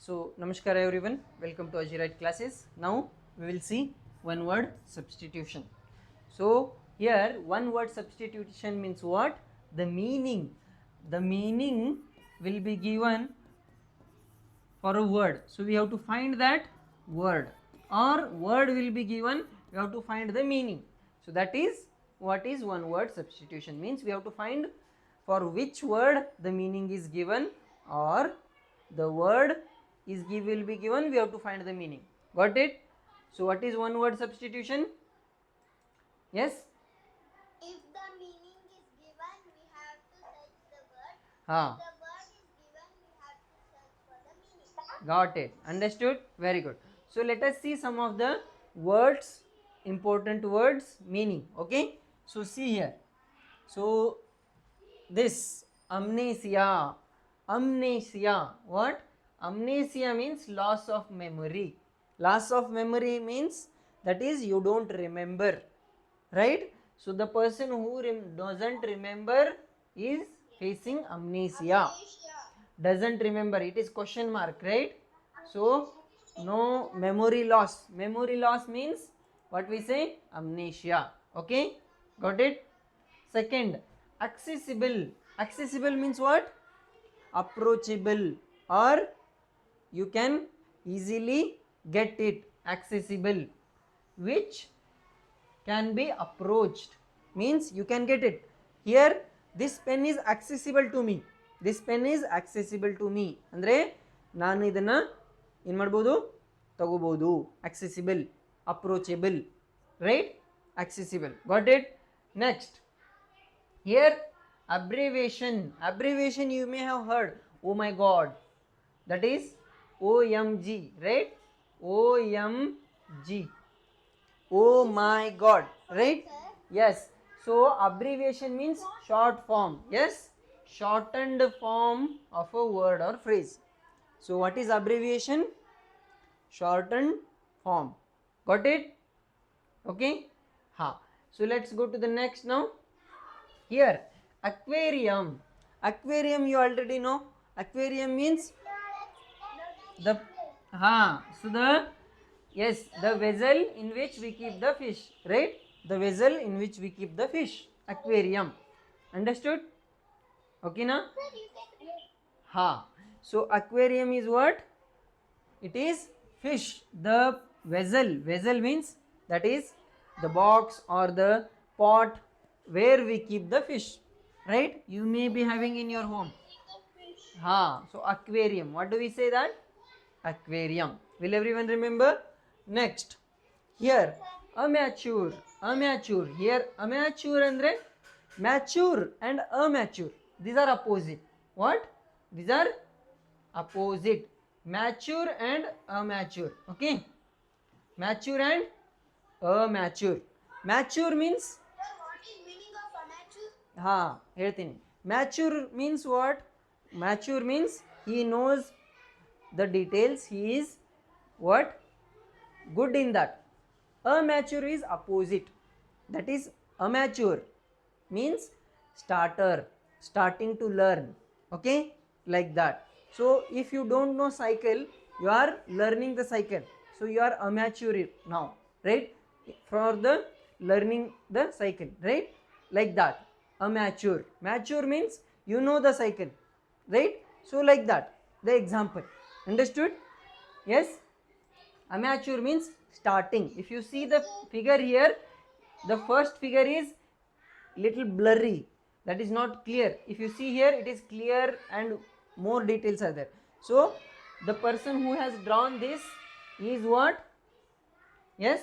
So, Namaskar everyone, welcome to Ajirite classes. Now, we will see one word substitution. So, here one word substitution means what? The meaning will be given for a word. So, we have to find that word, or word will be given, we have to find the meaning. So, that is what is one word substitution means. We have to find for which word the meaning is given, or the word will be given, we have to find the meaning. Got it? So, what is one word substitution? Yes? If the meaning is given, we have to search the word. Ha. If the word is given, we have to search for the meaning. Got it. Understood? Very good. So let us see some of the words, important words, meaning. Okay. So see here. So this amnesia. Amnesia. What? Amnesia means loss of memory. Loss of memory means that is you don't remember. Right? So the person who doesn't remember is facing amnesia. Doesn't remember, it is question mark, right? So no memory loss. Memory loss means what we say? Amnesia. Okay, got it? Second, accessible. Accessible means what? Approachable, or you can easily get it. Accessible, which can be approached, means you can get it. Here this pen is accessible to me. This pen is accessible to me ಅಂದ್ರೆ ನಾನು ಇದನ್ನ ಏನು ಮಾಡಬಹುದು, ತಗೋಬಹುದು. Accessible, approachable, right? Accessible. Got it? Next, here abbreviation. Abbreviation you may have heard, oh my god, that is OMG, right? OMG, oh my god, right? Yes. So abbreviation means short form. Yes, shortened form of a word or phrase. So what is abbreviation? Shortened form. Got it? Okay. So let's go to the next now. Here aquarium. Aquarium you already know. Aquarium means the so the, yes, the vessel in which we keep the fish, right? The vessel in which we keep the fish, aquarium. Understood? Okay na? So aquarium is what? It is fish. The vessel means that is the box or the pot where we keep the fish, right? You may be having in your home. So aquarium, what do we say that? Aquarium. Will everyone remember? Next, here amateur. Amateur, here amateur andre mature and amateur, these are opposite. What? These are opposite. Mature and amateur. Okay, mature and amateur. Mature means, Sir, what is meaning of amateur? ಹೇಳ್ತೀನಿ. Mature means what? Mature means he knows the details, he is what? Good in that. Amateur is opposite, that is amateur means starter, starting to learn. Okay, like that. So if you don't know cycle, you are learning the cycle, so you are amateur now, right? For the learning the cycle, right? Like that. Amateur. Mature means you know the cycle, right? So like that, the example. Understood? Yes. Amateur means starting. If you see the figure here, the first figure is little blurry, that is not clear. If you see here, it is clear and more details are there. So the person who has drawn this is what? Yes,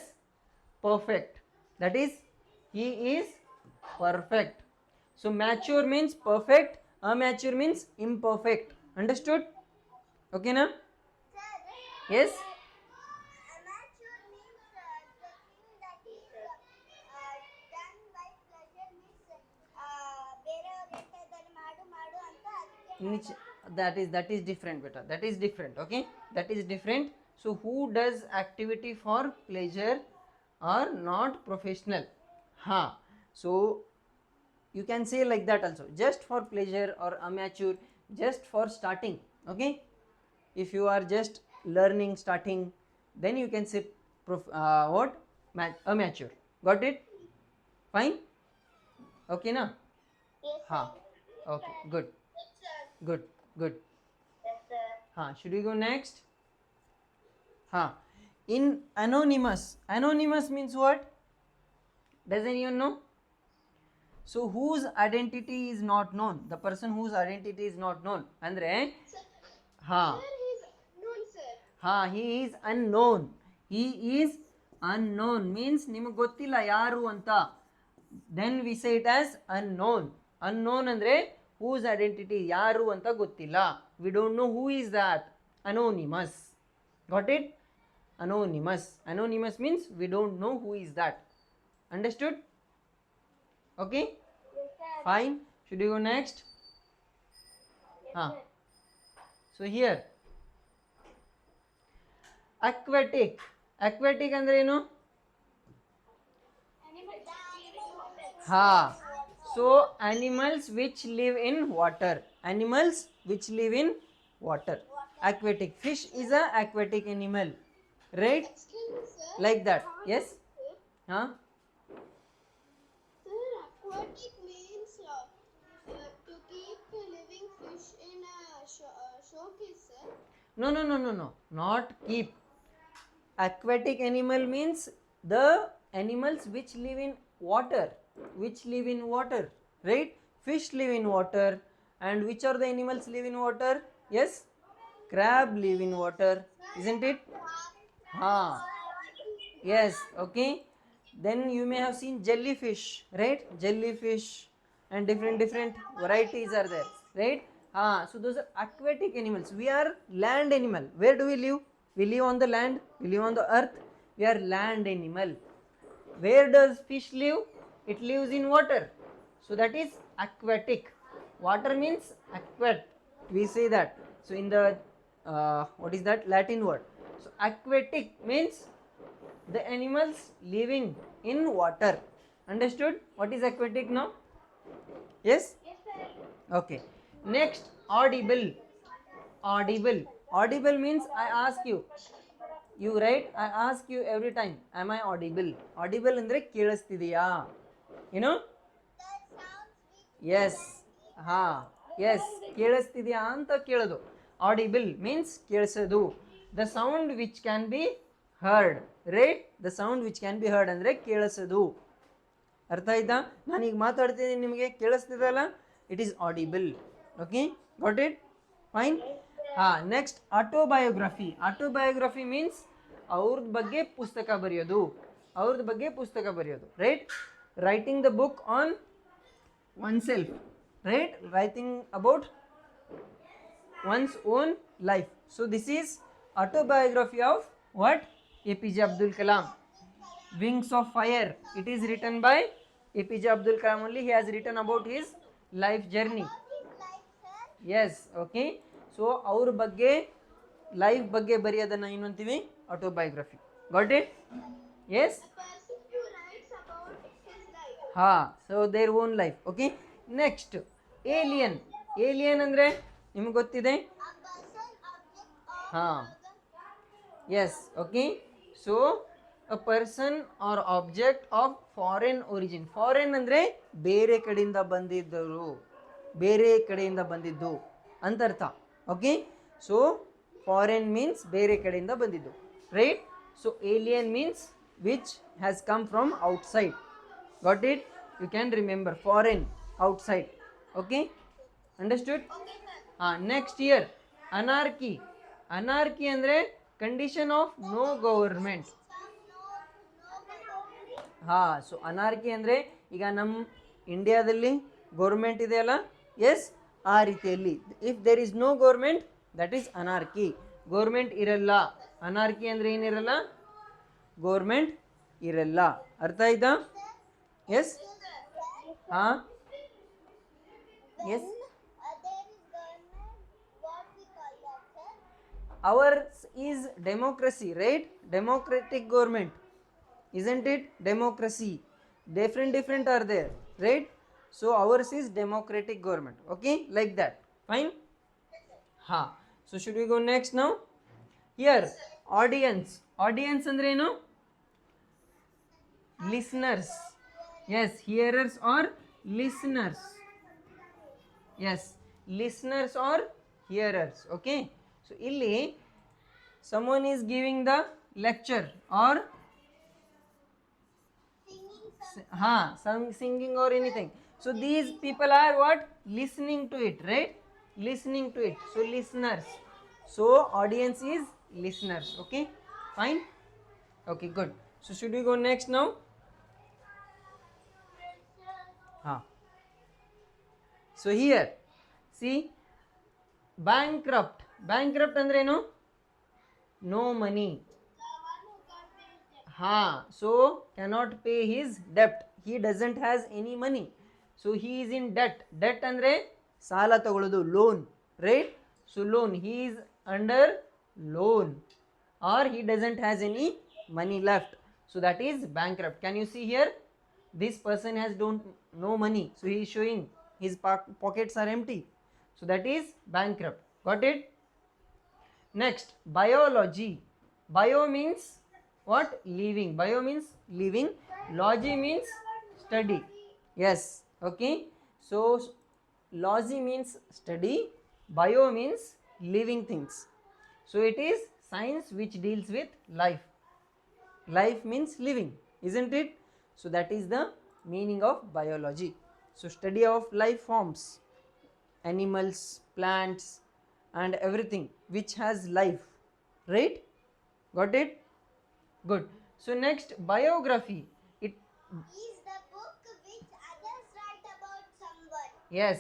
perfect, that is he is perfect. So mature means perfect, amateur means imperfect. Understood? Okay na? Yes. Amateur means the thing that is done by pleasure means ಬೇರೆಯವ್ರ ಹೇಳ್ತಾ ಮಾಡು ಮಾಡು ಅಂತ Which, that is different beta, that is different. Okay, that is different. So who does activity for pleasure or not professional? So you can say like that also, just for pleasure or amateur, just for starting. Okay, if you are just learning, starting, then you can say what, mature. Got it? Fine. Okay na? Yes, Ha. sir. Okay, good, Yes, sir. good, good. Yes, sir. Ha, should we go next? Ha, in anonymous, anonymous means what? Does anyone know? So whose identity is not known, the person whose identity is not known andre ha he's known, sir. ha, he is unknown, he is unknown means ನಿಮಗೆ ಗೊತ್ತಿಲ್ಲ ಯಾರು ಅಂತ, then we say it as unknown. unknown ಅಂದ್ರೆ whose identity ಯಾರು ಅಂತ ಗೊತ್ತಿಲ್ಲ, we don't know who is that, anonymous. Got it? Anonymous, anonymous means we don't know who is that. Understood? Okay, Yes, sir. fine. Should we go next? So here aquatic, aquatic andre ಏನು? ha, so animals which live in water, animals which live in water. Aquatic, fish is a aquatic animal, right? Excuse me, sir. Like that. Yes. Huh? Sir, aquatic means to keep living fish in a showcase, sir. No, no, no, no, no, not keep. Aquatic animal means the animals which live in water, which live in water, right? Fish live in water, and which are the animals live in water? Yes, crab live in water, isn't it? Ha, yes, okay. Then you may have seen jellyfish, right? Jellyfish and different varieties are there, right? So those are aquatic animals. We are land animal. Where do we live? We live on the land, we live on the earth, we are land animal. Where does fish live? It lives in water, so that is aquatic. Water means aquat, we say that. So in the what is that Latin word? So aquatic means the animals living in water. Understood what is aquatic now? Yes. Yes, sir. Okay, next audible. Audible, audible means I ask you, you write, I ask you every time, am I audible? Audible andre ಕೇಳಿಸ್ತಿದೆಯಾ, you know? That sounds big. Yes, ha, yes, ಕೇಳಿಸ್ತಿದೆಯಾ ಅಂತ ಕೇಳೋದು. audible means ಕೇಳಿಸೋದು, the sound which can be heard, right? the sound which can be heard ಅಂದ್ರೆ ಕೇಳಿಸೋದು. ಅರ್ಥ ಆಯ್ತಾ? ನಾನೀಗ ಮಾತಾಡ್ತಿದ್ದೀನಿ ನಿಮಗೆ ಕೇಳಿಸ್ತಿದಲ್ಲ, it is audible. Okay, got it? Fine. Next autobiography. Autobiography means ಅವ್ರದ್ದು ಬಗ್ಗೆ ಪುಸ್ತಕ ಬರೆಯೋದು, ಅವ್ರದ್ದು ಬಗ್ಗೆ ಪುಸ್ತಕ ಬರೆಯೋದು, right? Writing the book on oneself, right? Writing about one's own life. So this is autobiography of what? APJ Abdul Kalam. Wings of Fire, it is written by APJ Abdul Kalam only. He has written about his life journey. Yes, okay. So ಅವ್ರ ಬಗ್ಗೆ life ಬಗ್ಗೆ ಬರೆಯೋದನ್ನ ಏನು ಅಂತೀವಿ? Autobiography. Got it? Yes. Person who writes about his life. ಹಾ, so their own life. Okay, next alien. Alien ಅಂದರೆ ನಿಮ್ಗೆ ಗೊತ್ತಿದೆ? A person, object, or ಹಾ, yes, okay. So a person or object of foreign origin. Foreign ಅಂದರೆ ಬೇರೆ ಕಡೆಯಿಂದ ಬಂದಿದ್ದರು, ಬೇರೆ ಕಡೆಯಿಂದ ಬಂದಿದ್ದು ಅಂತ ಅರ್ಥ. ಓಕೆ, ಸೊ ಫಾರಿನ್ ಮೀನ್ಸ್ ಬೇರೆ ಕಡೆಯಿಂದ ಬಂದಿದ್ದು, right? So alien means which has come from outside. Got it? You can remember foreign, outside. Okay, understood? Next here anarchy. Anarchy ಅಂದರೆ ಕಂಡೀಷನ್ ಆಫ್ ನೋ ಗವರ್ಮೆಂಟ್. ಹಾಂ, ಸೊ ಅನಾರ್ಕಿ ಅಂದರೆ ಈಗ ನಮ್ಮ ಇಂಡಿಯಾದಲ್ಲಿ ಗೌರ್ಮೆಂಟ್ ಇದೆಯಲ್ಲ, ಎಸ್, ಆ ರೀತಿಯಲ್ಲಿ if there is no government, that is anarchy. Government ಇರಲ್ಲ, ಅನಾರ್ಕಿ ಅಂದರೆ ಏನಿರಲ್ಲ? ಗೌರ್ಮೆಂಟ್ ಇರಲ್ಲ. ಅರ್ಥ ಆಯ್ತಾ? ಎಸ್, ಹಾಂ, yes. there is government, what we call that, sir? Ours is democracy, right? Democratic government, isn't it? Democracy, different are there, right? So ours is democratic government. Okay, like that. Fine. Ha, So should we go next now? Here, audience. Audience andre ಏನು? Listeners. Yes, hearers or listeners. Yes, listeners or hearers. Okay. So illi someone is giving the lecture or some singing or anything. So these people are what? Listening to it, right? Listening to it. So listeners. So audience is listeners. Okay, fine. Okay, good. So should we go next now? Ha. So here, see, bankrupt. Bankrupt andre no? No money. So cannot pay his debt. He doesn't has any money. So he is in debt. Debt andre ಸಾಲ ತಗೊಳ್ಳೋದು, loan, right? So loan, he is under loan or he doesn't has any money left. So that is bankrupt. Can you see here? This person has don't no money. So he is showing his pockets are empty. So that is bankrupt. Got it? Next, biology. Bio means what? Living. Bio means living. Logy means study. Yes. Okay. So logy means study. Bio means living things. So it is science which deals with life. Life means living, isn't it? So that is the meaning of biology. So study of life forms, animals, plants, and everything which has life, right? Got it? Good. So next, biography. It Is the book which others write about someone. Yes,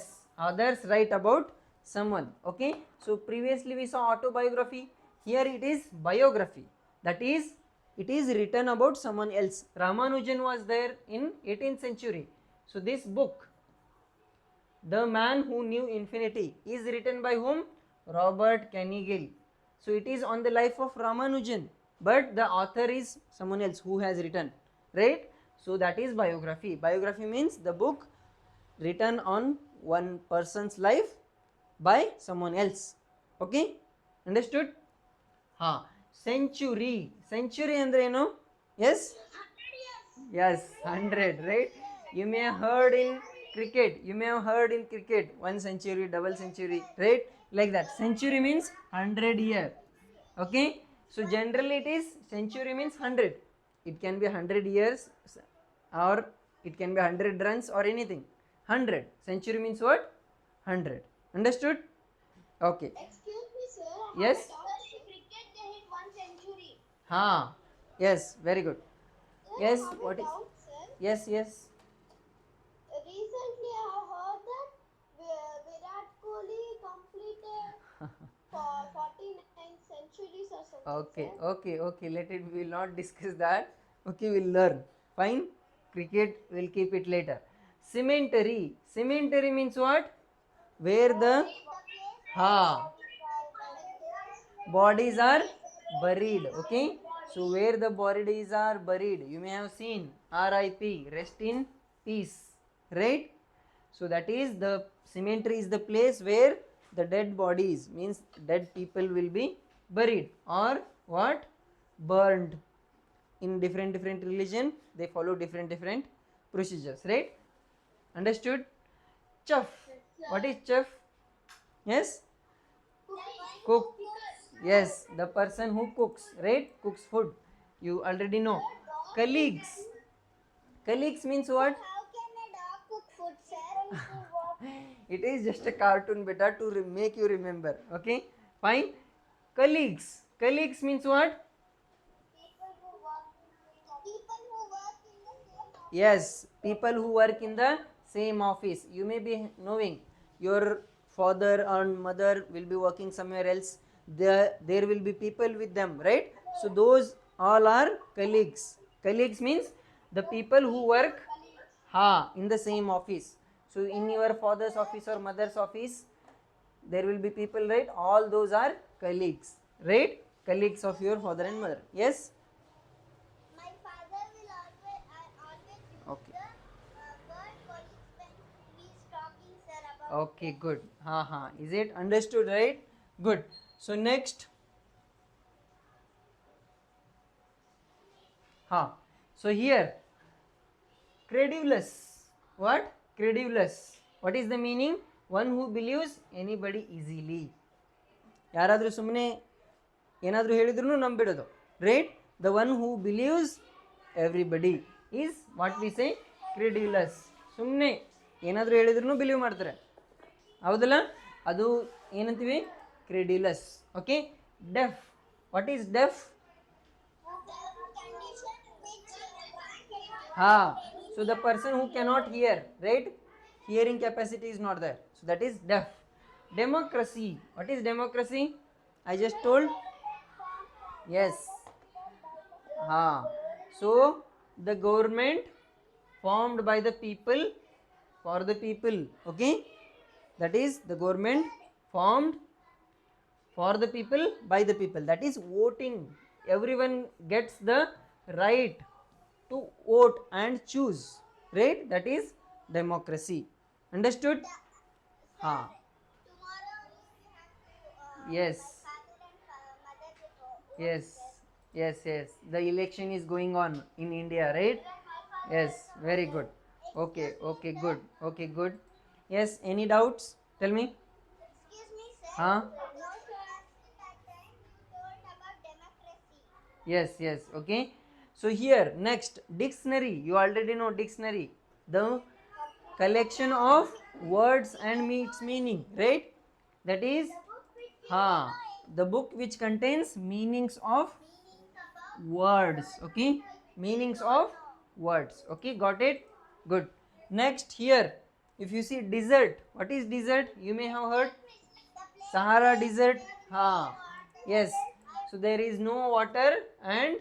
others write about someone. Okay, so previously we saw autobiography. Here it is biography. That is, it is written about someone else. Ramanujan was there in 18th century. So this book, The Man Who Knew Infinity, is written by whom? Robert Carnegie. So it is on the life of Ramanujan, but the author is someone else who has written, right? So that is biography. Biography means the book written on one person's life by someone else. Okay, understood? Century. Century andre eno? Yes. Yes, 100, right? You may have heard in cricket. You may have heard in cricket 1 century, double century, right? Like that. Century means 100 year. Okay? So generally it is century means 100. It can be 100 years or it can be 100 runs or anything. 100. Century means what? 100. Understood? Okay. Excuse me, sir. Yes? In cricket, they hit 1 century. Yes, very good. Sir, Yes, I have a what is? doubt, sir. Yes. Recently, I have heard that Virat Kohli completed for 49 centuries or something. Okay. Let it. We will not discuss that. Okay, we'll learn. Fine. Cricket, we'll keep it later. Cemetery. Cemetery means what? Where the bodies are buried. Okay. So where the bodies are buried, you may have seen R.I.P. Rest in peace. Right. So that is the cemetery is the place where the dead bodies means dead people will be buried or what? Burned. In different religion they follow different procedures, right? Understood? Chef. What is chef? Yes? Cook. Yes, the person who cooks, right? Cooks food. You already know. Colleagues. Colleagues means what? How can a dog cook food, sir? It is just a cartoon beta to make you remember. Okay, fine. Colleagues. Colleagues means what? People who work in the same office. Yes, people who work in the same office. You may be knowing your father and mother will be working somewhere else. There will be people with them, right? So those all are colleagues. Colleagues means the people who work in the same office. So in your father's office or mother's office, there will be people, right? All those are colleagues, right? Colleagues of your father and mother. Yes. My father will always use Okay. the word colleagues when he is talking, sir, about Okay, good. Is it understood, right? Good. So next, so here credulous. What? Credulous. What is the meaning? One who believes anybody easily. ಯಾರಾದರೂ ಸುಮ್ಮನೆ ಏನಾದರೂ ಹೇಳಿದ್ರು ನಂಬಿಡೋದು, right? The one who believes everybody is what we say credulous. ಸುಮ್ಮನೆ ಏನಾದರೂ ಹೇಳಿದ್ರು believe ಮಾಡ್ತಾರೆ, ಹೌದಲ್ಲ? ಅದು ಏನಂತೀವಿ? Credulous. Okay. Deaf. What is deaf? So the person who cannot hear, right? Hearing capacity is not there, so that is deaf. Democracy. What is democracy? I just told. Yes. So the government formed by the people for the people. Okay, that is the government formed for the people by the people. That is voting. Everyone gets the right to vote and choose, right? That is democracy. Understood? Tomorrow we have to. Yes. Father and mother will Yes. Yes. The election is going on in India, right? Yes. Very good. Okay. Good. Yes. Any doubts? Tell me. Excuse me, sir. Huh? No, sir. That time you told about democracy. Yes. Okay. So here next, dictionary. You already know dictionary, the collection of words and its meaning, right? That is the book which contains meanings of words. Okay, meanings of words. Okay, got it? Good. Next here, if you see desert, what is desert? You may have heard Sahara desert. Yes. So there is no water and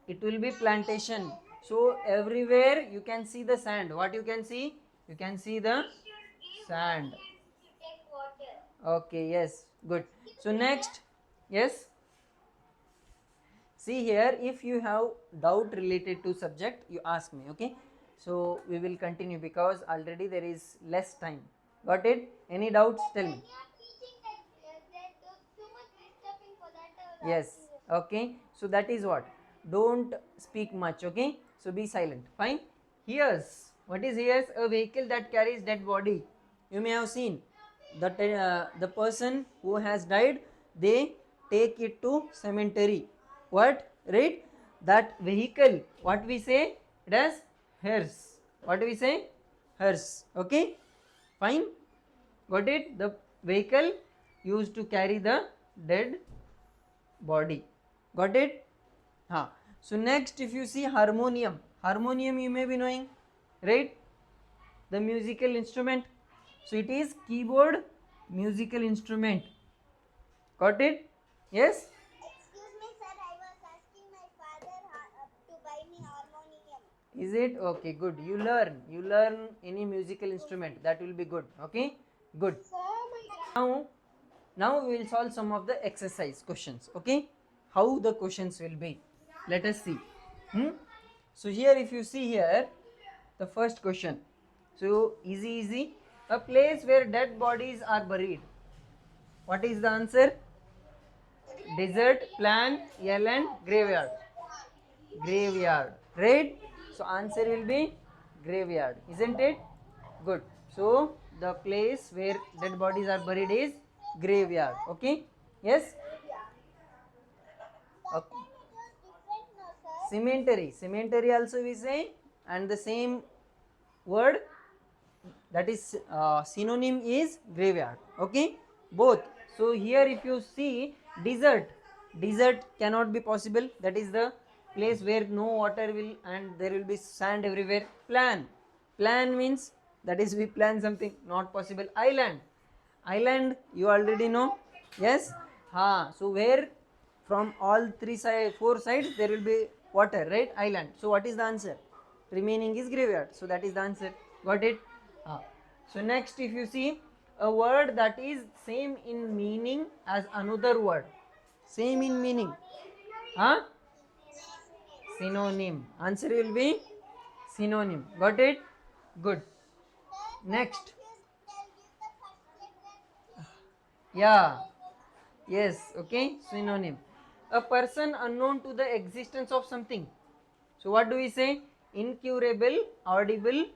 it will be plantation. So everywhere you can see the sand. What you can see? You can see the sand. Okay, yes, good. So next, yes, see here, if you have doubt related to subject, you ask me. Okay, so we will continue because already there is less time. Got it? Any doubts? Tell me. You are teaching that there's too much disturbing for that. Yes. Okay, so that is what, don't speak much. Okay, so be silent. Fine. Here's, what is here's? A vehicle that carries dead body. You may have seen that the person who has died, they take it to cemetery. What? Right? That vehicle, what we say? It as hearse. What do we say? Hearse. Okay, fine. Got it? The vehicle used to carry the dead body. Got it? So next, if you see harmonium, you may be knowing, right? The musical instrument. So it is keyboard musical instrument. Got it? Yes. Excuse me, sir. I was asking my father to buy me harmonium. Is it? Okay, good. You learn any musical instrument. That will be good. Okay, good. Sir, my Now we will solve some of the exercise questions. Okay, how the questions will be, let us see. So here, if you see here, the first question, so easy. A place where dead bodies are buried. What is the answer? Desert, plan, yell and graveyard. Right? So answer will be graveyard, isn't it? Good. So the place where dead bodies are buried is graveyard. Okay, yes. Okay. it was different, no, sir. Cemetery also we say, and the same word, that is synonym is graveyard. Okay, both. So here if you see desert cannot be possible. That is the place where no water will and there will be sand everywhere. Plan means that is we plan something, not possible. Island you already know. Yes. So where from all four sides there will be water, right? Island. So what is the answer? Remaining is graveyard. So that is the answer. Got it? So next, if you see a word that is same in meaning as another word, same in meaning, synonym. Answer will be synonym. Got it? Good. Next. They'll give the first letter. Yeah. Yes, okay, synonym. A person unknown to the existence of something. So what do we say? Incurable, audible,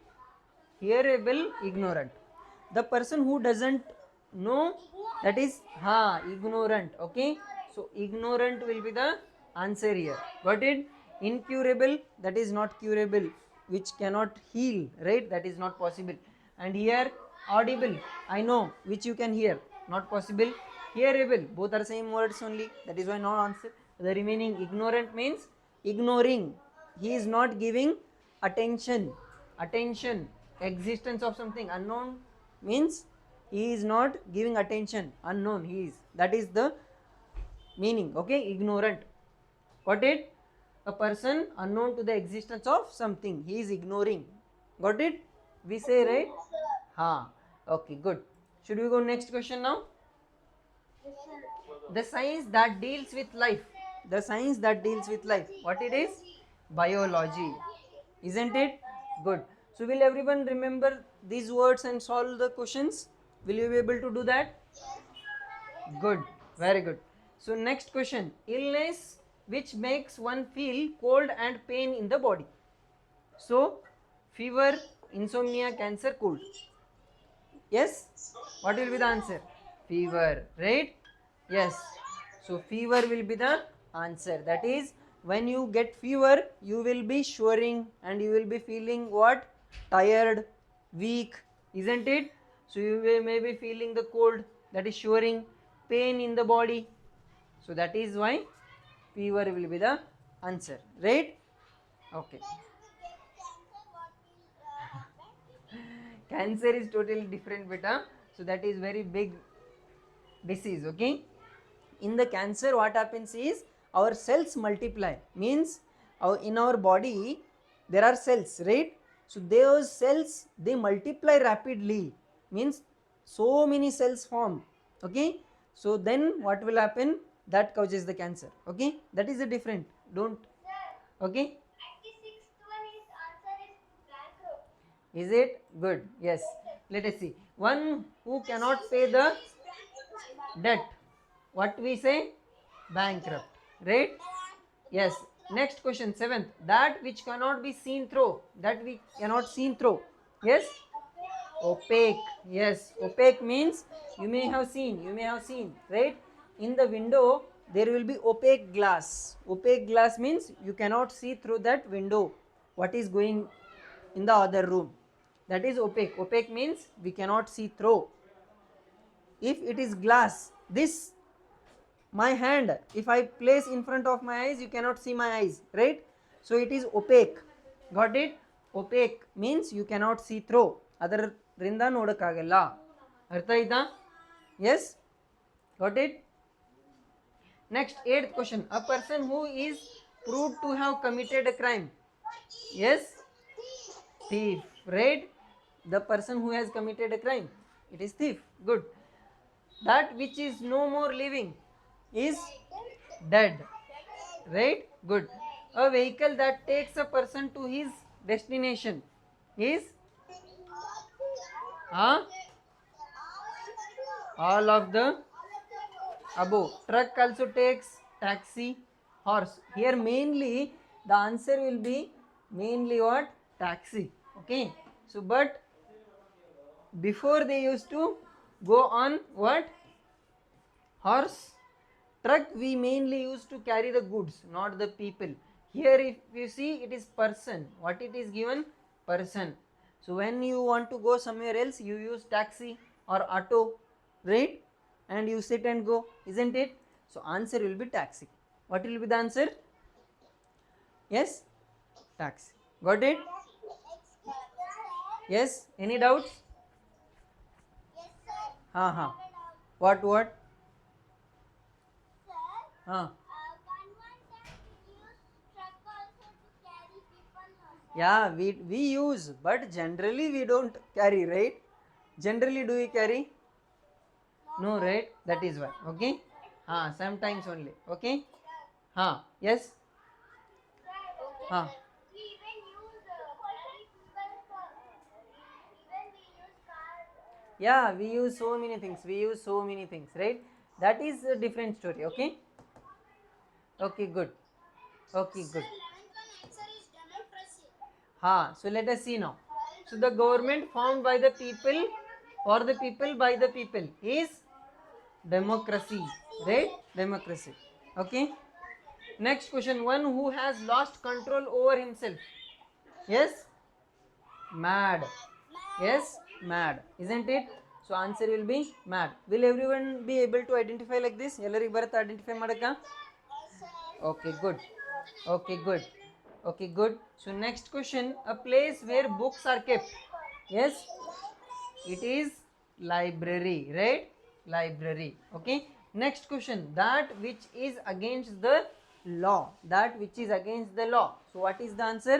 hearable, ignorant. The person who doesn't know, that is ignorant. Okay, so ignorant will be the answer here. Got it? Incurable, that is not curable, which cannot heal, right? That is not possible. And here audible, I know, which you can hear, not possible. Hearable, both are same words only, that is why no answer. The remaining ignorant means ignoring, he is not giving attention existence of something. Unknown means he is not giving attention, unknown he is, that is the meaning. Okay, ignorant. Got it? A person unknown to the existence of something, he is ignoring. Got it? We say, right? Ha. Okay, good. Should we go next question now? The science that deals with life. The science that deals with life, what it is? Biology, isn't it? Good. So will everyone remember these words and solve the questions? Will you be able to do that? Good, very good. So next question, illness which makes one feel cold and pain in the body. So fever, insomnia, cancer, cold. Yes, what will be the answer? Fever, right? Yes, so fever will be the answer. That is, when you get fever, you will be shivering and you will be feeling what? Tired, weak, isn't it? So you may be feeling the cold, that is shivering, pain in the body. So that is why fever will be the answer, right? Okay. Cancer is totally different, beta. So that is very big disease. Okay, in the cancer what happens is our cells multiply, means in our body there are cells, right? So those cells, they multiply rapidly, means so many cells form. Okay, so then what will happen? That causes the cancer. Okay, that is the different. Don't. Okay, is it good? Yes, let us see. One who cannot pay the debt, what we say? Bankrupt, right? Yes. Next question, seventh, that which cannot be seen through, that we cannot seen through. Yes, opaque. Yes, opaque means you may have seen, right? In the window there will be opaque glass. Opaque glass means you cannot see through that window what is going in the other room. That is opaque. Opaque means we cannot see through. If it is glass, this, my hand, if I place in front of my eyes, you cannot see my eyes, right? So it is opaque. Got it? Opaque means you cannot see through, ಅದರಿಂದ ನೋಡಕ್ಕಾಗಲ್ಲ. ಅರ್ಥ ಆಯ್ತಾ? Yes, got it? Next, eighth question, a person who is proved to have committed a crime. Yes, thief, right? The person who has committed a crime, it is thief. Good. That which is no more living is dead, right? Good. A vehicle that takes a person to his destination is all of the above. Truck also takes, taxi, horse. Here mainly the answer will be mainly what? Taxi. Okay, so but before they used to go on what? Horse. Truck we mainly used to carry the goods, not the people. Here if you see, it is person. What it is given? Person. So when you want to go somewhere else, you use taxi or auto, right? And you sit and go, isn't it? So answer will be taxi. What will be the answer? Yes, taxi. Got it? Yes, any doubts? Ha. What? Yeah, we use, but generally we don't carry, right? Generally do we carry? No, right? That is why. Okay, sometimes only. Okay, yes, yeah, we use so many things, right? that is a different story. Okay, okay, good. Okay, Sir, good. 11th one answer is democracy. Ha, so let us see now. So the government formed by the people, for the people, by the people is democracy, right? Democracy. Okay. Next question. One who has lost control over himself. Yes. Mad. Yes. Mad. Isn't it? So answer will be mad. Will everyone be able to identify like this? ಎಲ್ಲರಿಗೆ ಬರುತ್ತೆ identify ಮಾಡಕ್ಕ? Okay, good. Okay, good. Okay, good. So next question, a place where books are kept. Yes, it is library, right? Library. Okay. Next question, that which is against the law. That which is against the law. So what is the answer?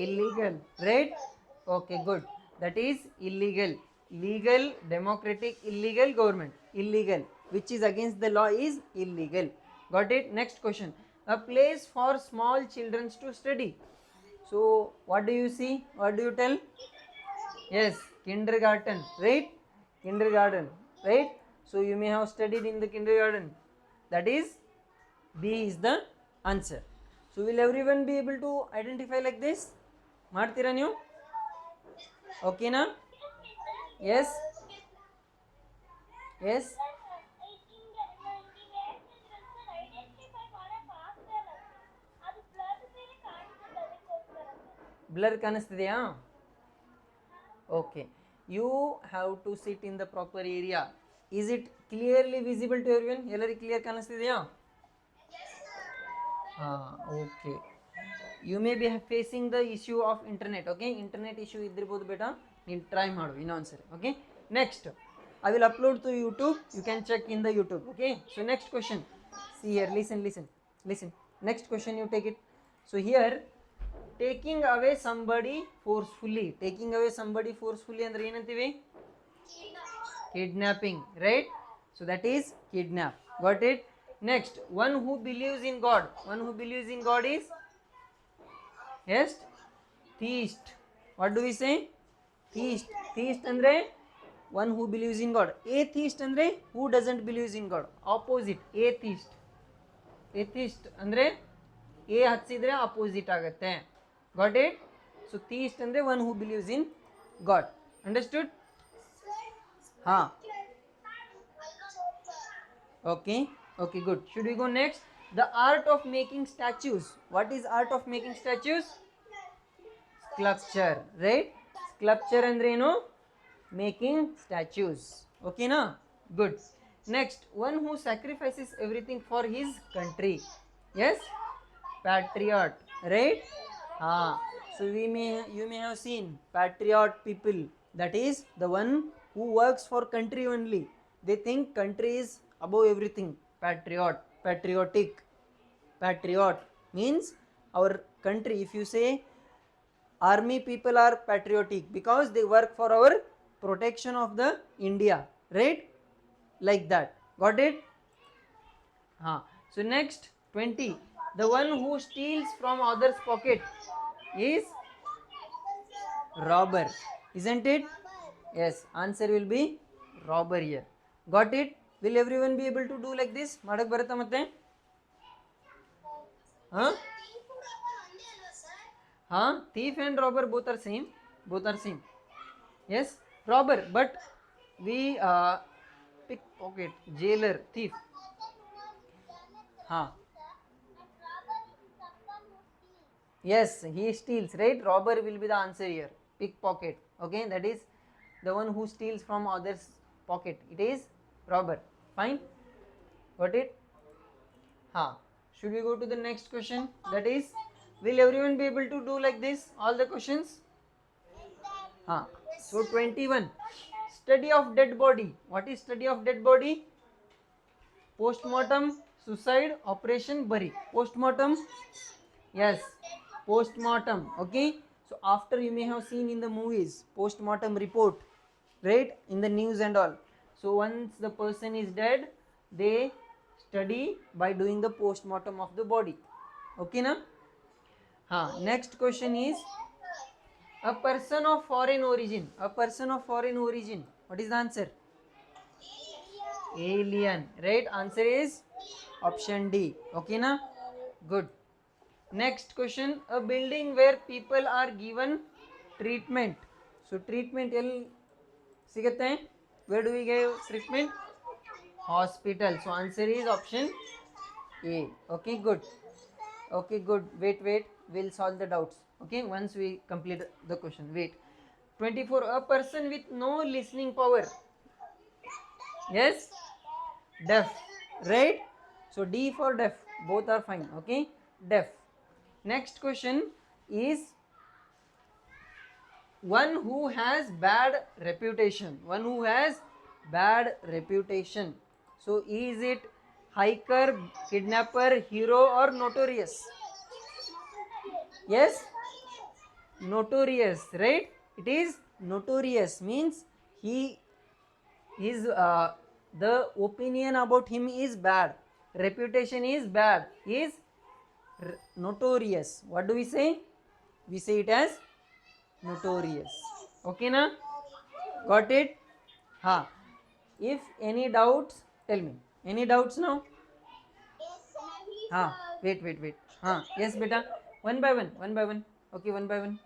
Illegal, right? Okay, good. That is illegal. Legal, democratic, illegal, government. Illegal, which is against the law, is illegal. Got it? Next question, a place for small children to study. So what do you see? What do you tell? Yes, kindergarten, right? Kindergarten, right? So you may have studied in the kindergarten. That is B is the answer. So will everyone be able to identify like this? ಮಾಡ್ತೀರಾ ನೀವು? ಓಕೆನಾ? Yes? Yes? Blur ಕಾಣಿಸ್ತಿದೆಯಾ? Okay, you have to sit in the proper area. Is it clearly visible to everyone? ಎಲ್ಲರಿಗೆ clear ಕಾಣಿಸ್ತಿದೆಯಾ? Okay. You may be facing the issue of internet. Okay, internet issue ಇದ್ದಿರ್ಬೋದು ಬೇಟ, ನೀನು try ಮಾಡು ಇನ್ನೊಂದ್ಸರಿ. Okay, next I will upload to YouTube. You can check in the YouTube. Okay, so next question. See here, listen. Next question, you take it. So here, taking away somebody forcefully. Taking away somebody forcefully ಅಂದ್ರೆ ಏನಂತೀವಿ? Kidnapping, right? So that is kidnap. Got it? Next, one who believes in God. One who believes in God is? Yes, theist. What do we say? Theist. Theist andre one who believes in God. Atheist andre who doesn't believe in God. Opposite, atheist. Atheist andre a ಹಚ್ಚಿದ್ರೆ opposite ಆಗುತ್ತೆ. Got it? So theist andre one who believes in God. Understood? Ha. Okay, okay, good. Should we go next? The art of making statues. What is art of making statues? Sculpture, right? Sculpture andre ಏನು? Making statues. Okay na? Good. Next, one who sacrifices everything for his country. Yes? Patriot, right? So you may have seen patriot people. That is the one who works for country only. They think country is above everything. Patriot, patriotic. Patriot means our country. If you say army people are patriotic because they work for our protection of the India, right? Like that. Got it? So next, 20, the one who steals from others pocket is robber, isn't it? Yes, answer will be robber here. Got it? Will everyone be able to do like this? ಮಾಡಕ್ ಬರುತ್ತಾ ಮತ್ತೆ? Thief and robber both are same. Yes, robber, but we pickpocket, jailer, thief. Yes, he steals, right? Robber will be the answer here. Pickpocket. Okay, that is the one who steals from others pocket. It is robber. Fine. Got it? Should we go to the next question? That is, will everyone be able to do like this all the questions? So 21, study of dead body. What is study of dead body? Postmortem, suicide, operation, bury. Postmortem. Yes, postmortem. Okay, so after, you may have seen in the movies postmortem report, right? In the news and all. So once the person is dead, they study by doing the postmortem of the body. Okay na? Next question is, a person of foreign origin. A person of foreign origin, what is the answer? Alien. Right? Answer is option D. Okay na? Good. Next question. A building where people are given treatment. So treatment ಎಲ್ಲಿ ಸಿಗುತ್ತೆ? Where do we give treatment? Hospital. So answer is option A. Okay, good. Okay, good. Wait. We'll solve the doubts. Okay, once we complete the question. Wait. 24. A person with no listening power. Yes? Deaf. Right? So D for deaf. Both are fine. Okay? Deaf. Next question is one who has bad reputation. One who has bad reputation. So is it hiker, kidnapper, hero, or notorious? Yes? Notorious, right? It is notorious means he his the opinion about him is bad, reputation is bad, he is notorious. What do we say? We say it as notorious. Okay na? Got it? Ha. If any doubts, tell me. Any doubts now? Ha. Wait. Ha. Yes, beta. One by one. Okay, one by one.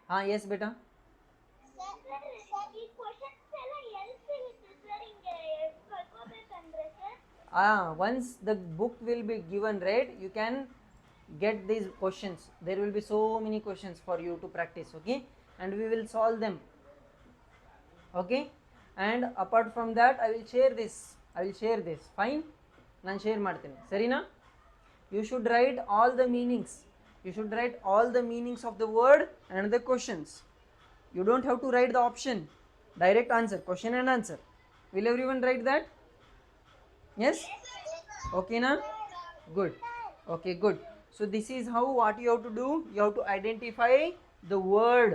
Ha. Yes, beta. Once the book will be given, right, you can get these questions. There will be so many questions for you to practice. Okay, and we will solve them. Okay, and apart from that I will share this. Fine, ನಾನು share ಮಾಡ್ತೀನಿ ಸರಿನಾ? You should write all the meanings. You should write all the meanings of the word and the questions. You don't have to write the option. Direct answer, question and answer. Will everyone write that? Yes? Okay na? Good. Okay, good. So this is how what you have to do. You have to identify the word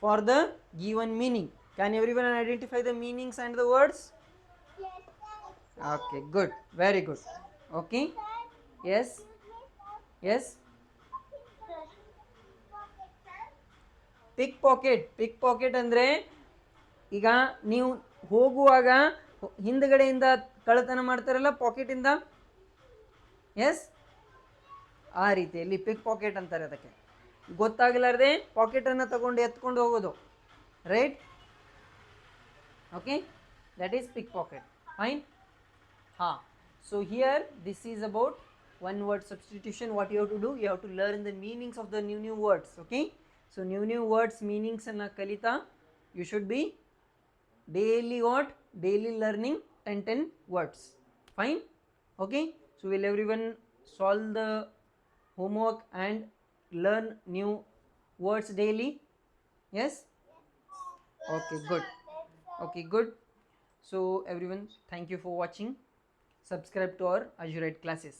for the given meaning. Can everyone identify the meanings and the words? Okay, good. Very good. Okay. Yes. Yes. Pick packet ಅಂದರೆ ಈಗ ನೀವು ಹೋಗುವಾಗ ಹಿಂದ್ಗಡೆಯಿಂದ ಕಳ್ಳತನ ಮಾಡ್ತಾರಲ್ಲ ಪಾಕೆಟಿಂದ. S, ಆ ರೀತಿಯಲ್ಲಿ ಪಿಕ್ packet ಅಂತಾರೆ ಅದಕ್ಕೆ. ಗೊತ್ತಾಗಲಾರ್ದೆ ಪಾಕೆಟನ್ನು ತಗೊಂಡು ಎತ್ಕೊಂಡು ಹೋಗೋದು, right? Okay, that is pickpocket. Fine. ಹಾಂ, so here this is about one word substitution. What you have to do, you have to learn the meanings of the new words. Okay, so new words meanings anna kalita you should be daily daily learning 10 words. Fine. Okay, so will everyone solve the homework and learn new words daily? Yes. Okay, good. Okay, good. So everyone, thank you for watching. Subscribe to our Azurite classes.